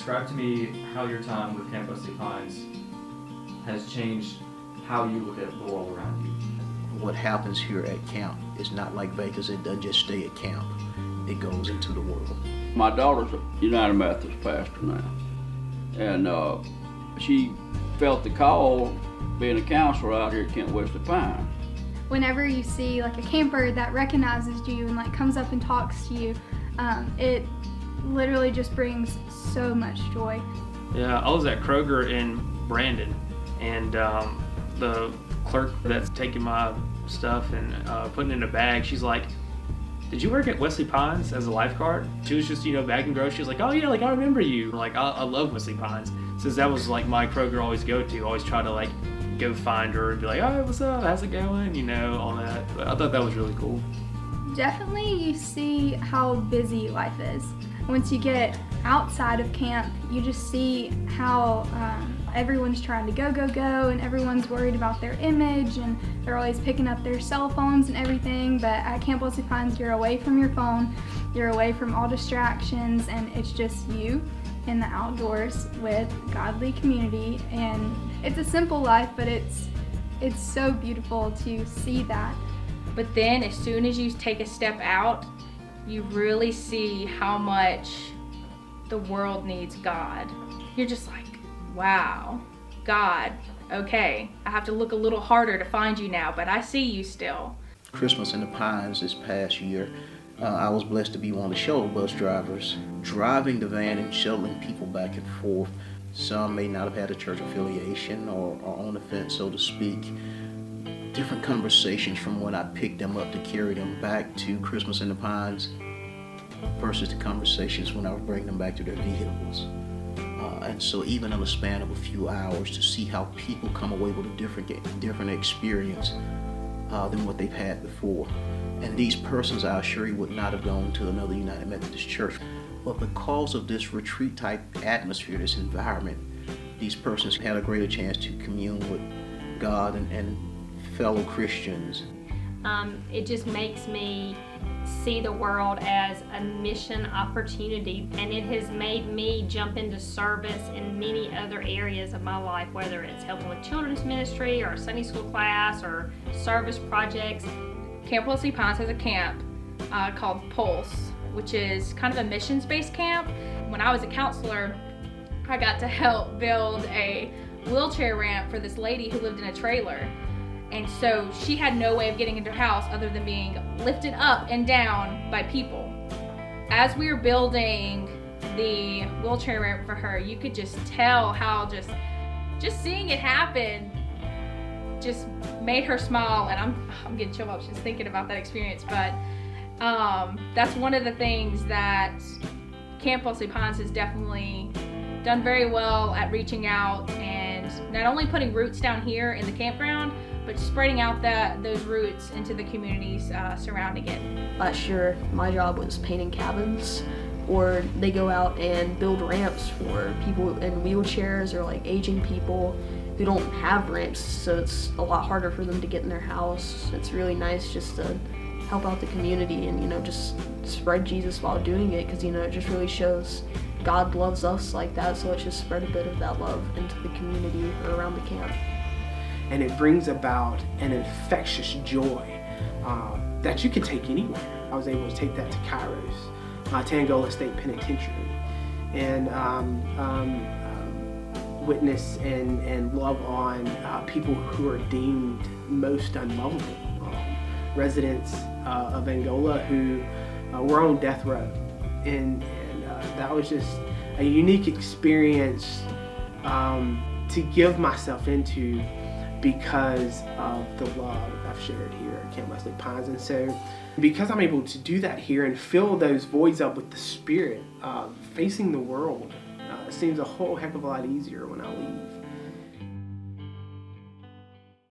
Describe to me how your time with Camp Wesley Pines has changed how you look at the world around you. What happens here at camp is not like Vegas. It doesn't just stay at camp. It goes into the world. My daughter's a United Methodist pastor now, and she felt the call being a counselor out here at Camp Wesley Pines. Whenever you see like a camper that recognizes you and like comes up and talks to you, it literally just brings so much joy. Yeah, I was at Kroger in Brandon, and the clerk that's taking my stuff and putting it in a bag, she's like, "Did you work at Wesley Pines as a lifeguard?" She was just, bagging groceries. She was like, "Oh yeah, like I remember you." Like I love Wesley Pines, since that was like my Kroger always go to. Always try to like go find her and be like, "Oh, what's up? How's it going?" All that. But I thought that was really cool. Definitely you see how busy life is. Once you get outside of camp, you just see how everyone's trying to go, and everyone's worried about their image, and they're always picking up their cell phones and everything. But at Camp Wesley Pines, you're away from your phone, you're away from all distractions, and it's just you in the outdoors with godly community. And it's a simple life, but it's so beautiful to see that. But then as soon as you take a step out, you really see how much the world needs God. You're just like, wow, God, okay, I have to look a little harder to find you now, but I see you still. Christmas in the Pines this past year, I was blessed to be one of the shuttle bus drivers, driving the van and shuttling people back and forth. Some may not have had a church affiliation or on the fence, so to speak. Different conversations from when I picked them up to carry them back to Christmas in the Pines versus the conversations when I would bring them back to their vehicles. And so even in the span of a few hours, to see how people come away with a different experience than what they've had before. And these persons, I assure you, would not have gone to another United Methodist church. But because of this retreat type atmosphere, this environment, these persons had a greater chance to commune with God and fellow Christians. It just makes me see the world as a mission opportunity, and it has made me jump into service in many other areas of my life, whether it's helping with children's ministry or a Sunday school class or service projects. Camp Wesley Pines has a camp called Pulse, which is kind of a missions-based camp. When I was a counselor, I got to help build a wheelchair ramp for this lady who lived in a trailer. And so she had no way of getting into her house other than being lifted up and down by people. As we were building the wheelchair ramp for her, you could just tell how just seeing it happen just made her smile, and I'm getting chill ups just thinking about that experience. But that's one of the things that Camp Wesley Pines has definitely done very well at reaching out and not only putting roots down here in the campground, but spreading out those roots into the communities surrounding it. Last year, my job was painting cabins, or they go out and build ramps for people in wheelchairs or like aging people who don't have ramps, so it's a lot harder for them to get in their house. It's really nice just to help out the community and, just spread Jesus while doing it, because, it just really shows God loves us like that, so let's just spread a bit of that love into the community or around the camp. And it brings about an infectious joy that you can take anywhere. I was able to take that to Kairos, to Angola State Penitentiary, and witness and love on people who are deemed most unlovable, residents of Angola who were on death row. And that was just a unique experience to give myself into, because of the love I've shared here at Camp Wesley Pines. And so because I'm able to do that here and fill those voids up with the Spirit, facing the world seems a whole heck of a lot easier when I leave.